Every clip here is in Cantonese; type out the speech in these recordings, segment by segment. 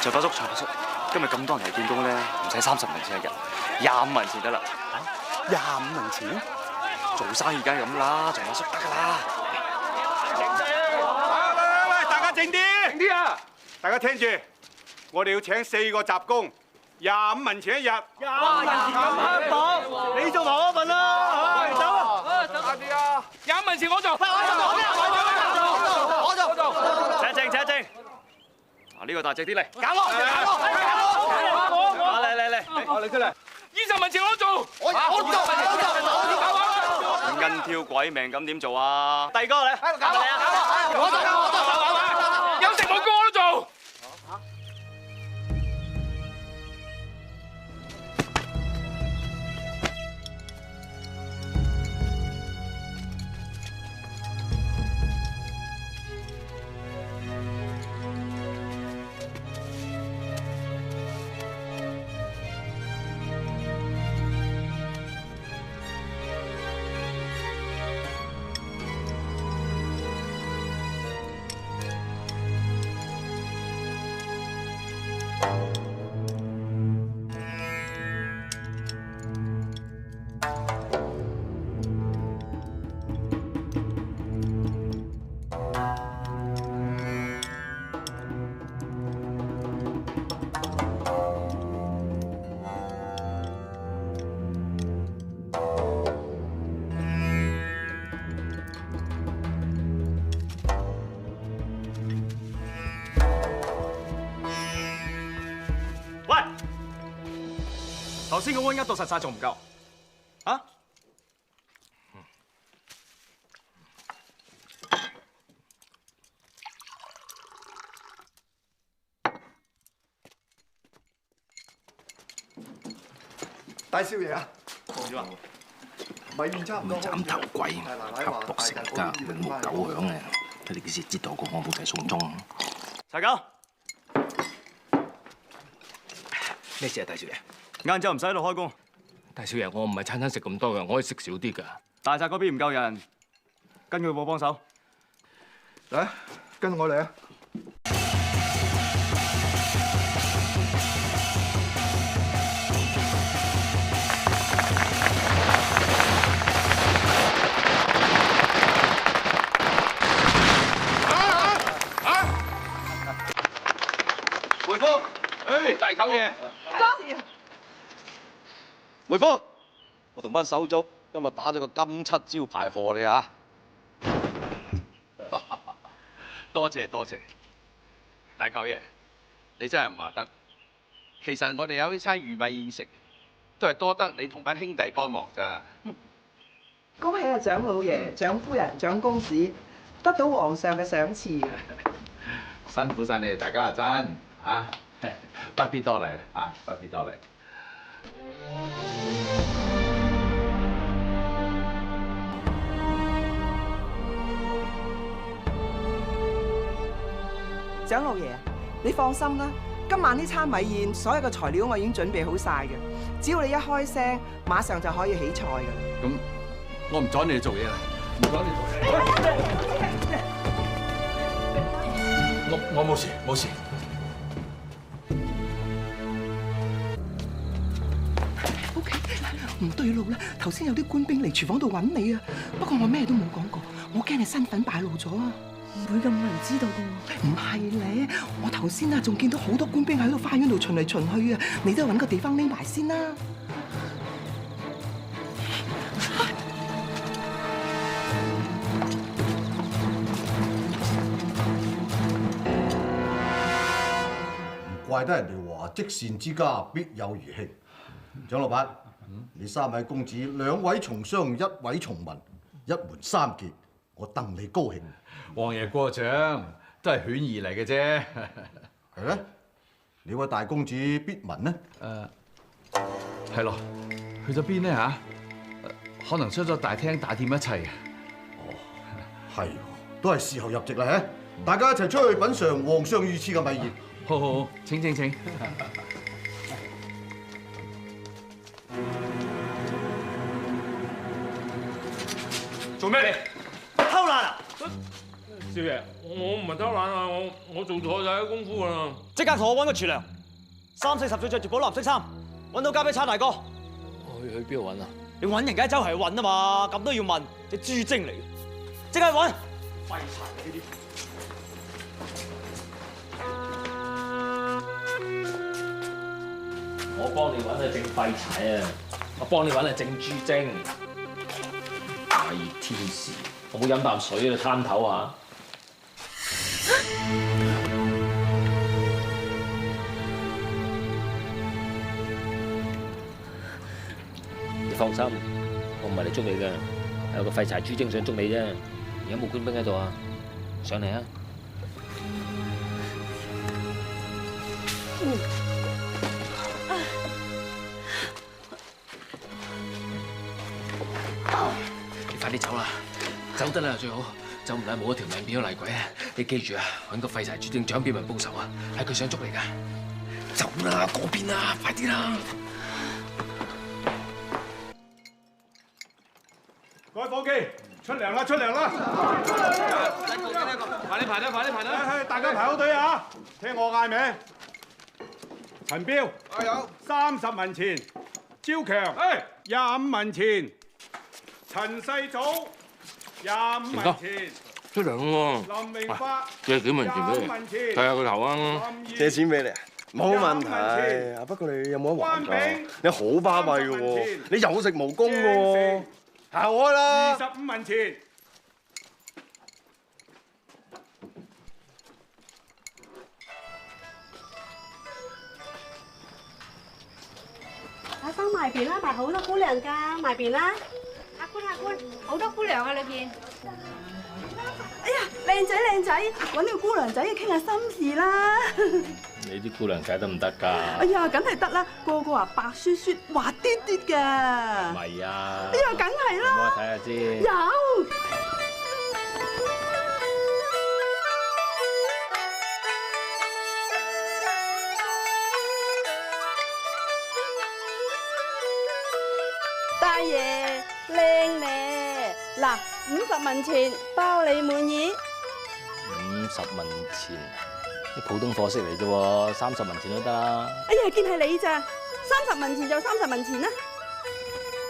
財伯叔，今日咁多人嚟見工咧，唔使30文錢一日，25文錢得啦。25文錢？做生意梗係咁啦，財伯叔得㗎啦。喂，大家靜啲！靜啲啊！大家聽住，我哋要請4個雜工，25文錢一日。25文錢咁刻薄，你做埋嗰份啦，走啊！走快啲啊！25文錢我做，我做。請靜。啊，呢個大隻啲嚟，搞我！嚟出嚟！20文錢我做，我做。硬跳鬼命咁點做啊？第二個嚟，搞我！有食冇工我都做。頭先個溫一度實晒仲唔夠啊？大少爺啊，點啊？米麵差唔多。斬頭鬼，吸毒成家，永無狗響嘅。睇你幾時知道個漢堡仔送終？齊狗，咩事啊，大少爺？晏晝唔使喺度開工。大少爺，我唔係餐餐食咁多嘅，我可以食少啲㗎。大宅嗰邊唔夠人，跟佢部幫手。嚟，跟我嚟啊！回覆，大狗嘢。梅芳，我同班手足今日打咗個金漆招牌貨你啊！多謝，大舅爺，你真係唔話得。其實我哋有呢餐魚米宴食，都係多得你同班兄弟幫忙咋。恭喜啊，蔣老爺、蔣夫人、蔣公子得到皇上嘅賞賜。辛苦晒你哋大家啊，真啊，不必多禮啊，不必多禮。蔣老爺，你放心啦，今晚呢餐米宴所有嘅材料我已經準備好晒嘅，只要你一開聲，馬上就可以起菜㗎啦。咁我唔阻你哋做嘢啦，唔阻你做嘢。我冇事冇事。OK， 唔對路啦！頭先有啲官兵嚟廚房度揾你啊，不過我咩都冇講過，我驚你身份敗露咗啊！唔會咁冇人知道㗎喎。唔係咧，我頭先啊仲見到好多官兵喺度花園度巡嚟巡去啊！你都揾個地方匿埋先啦。唔怪得人哋話積善之家必有餘慶。蔣老闆，你3位公子2位從商，1位從文，一門三傑，我戥你高興。王爺過獎，都係犬兒嚟嘅啫。係咧，你位大公子必文呢？係咯，去咗邊呢嚇？可能出咗大廳打掂一切。哦，係，都係時候入席啦嚇！大家一齊出去品嚐皇上御賜嘅米宴。好，請。做咩嚟？偷懶啊！少爺，我唔係偷懶啊，我做錯晒啲功夫啦。即刻同我揾個廚娘，30、40歲着住寶藍色衫，揾到交俾差大哥。去邊度揾啊？你揾人梗係周圍揾啊嘛，咁都要問，隻豬精嚟嘅，即刻去揾。廢柴呢啲。我幫你揾係正廢柴啊，我幫你揾係正豬精。大熱天時，我冇飲啖水喺度攤頭啊！你放心，我唔係嚟捉你嘅，有個廢柴豬精想捉你啫。而家冇官兵喺度啊，上嚟啊！你快啲走啦，走得啦最好，走唔甩冇一條命變咗厲鬼啊！你記住啊，揾個廢柴豬精蔣炳文報仇啊，係佢想捉你噶。走啦，嗰邊啦，快啲啦！各位伙計，出糧啦，出糧啦！排隊！大家排好隊啊！聽我嗌名，陳彪，有30文錢；招強，25文錢；陳世祖，25文錢；出糧喎！林榮發，借幾文錢俾你，睇下佢頭啊！借錢俾你啊？冇問題，不過你有冇得還㗎？你好巴閉嘅喎，你有食無功嘅喎，行開啦！25文錢。阿生埋邊啦，埋好多姑娘㗎，埋邊啦！阿官，好多姑娘啊裏邊。哎呀，靚仔，揾個姑娘仔傾下心事啦。你啲姑娘仔得唔得㗎？哎呀，梗係得啦，個個話白雪雪、滑啲啲㗎。唔係啊！哎呀，梗係啦。我睇下先。有。大爺靚咧，嗱，50文錢包你滿意。50文錢，啲普通貨色嚟啫喎，30文錢都得啦。哎呀，見係你咋，30文錢就30文錢啦。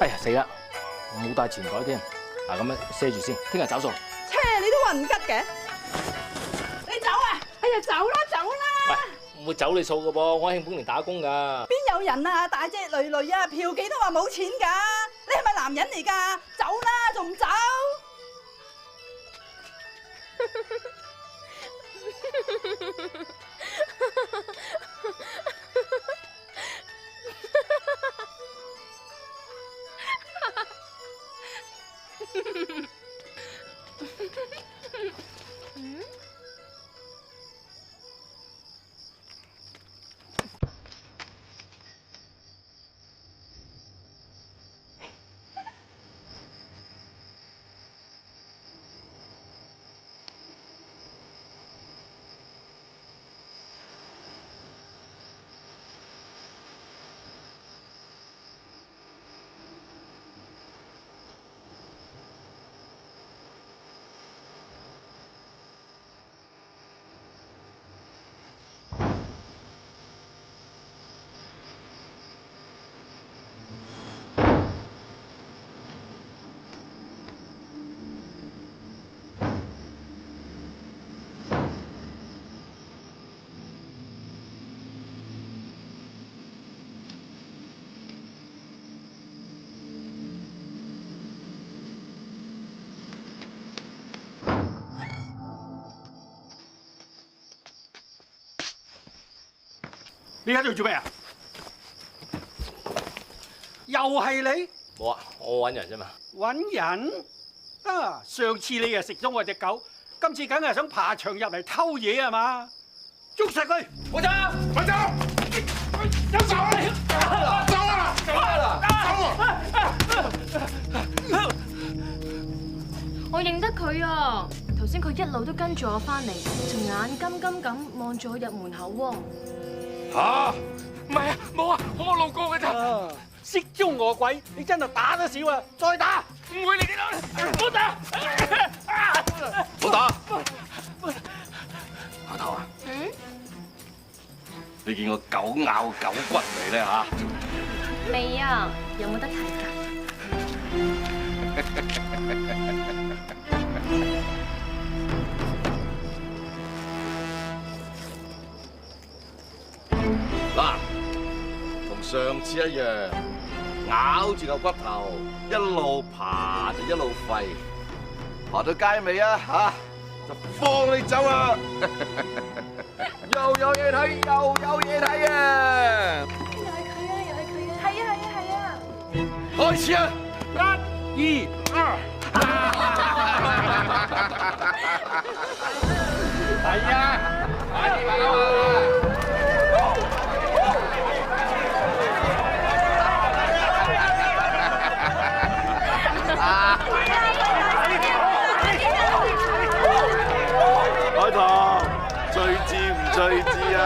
哎呀，死啦，我冇帶錢袋添，嗱咁樣賒住先，聽日找數。切，你都混吉嘅，你走啊！哎呀，走啦！喂，唔會走你數噶噃，我喺慶豐年打工噶。邊有人啊，大隻累累啊，嫖妓都話冇錢㗎，你係咪男人嚟㗎？走啦，仲唔走？你喺度做咩啊？又係你？冇啊，我揾人啫嘛。揾人？啊！上次你又食咗我隻狗，今次梗係想爬牆入嚟偷嘢係嘛？捉實佢！我走！走啊！我認得佢啊！頭先佢一路都跟住我翻嚟，隻眼金金咁望住我入門口喎。嚇！唔係啊，冇啊，我路過嘅咋。識中我鬼，你真係打得少啊！再打！唔會嚟嘅啦，唔好打！唔好打！見過狗咬狗骨未咧嚇？未啊，有冇得睇㗎？嗱，同上次一樣，咬住嚿骨頭，一路爬就一路吠，爬到街尾啊嚇，就放你走啊！又有嘢睇，又有嘢睇啊！又係佢啊！又係佢啊！係啊！係啊！係啊！開始啊！一、二。係啊！快啲跑啊！海棠，趣致唔趣致啊？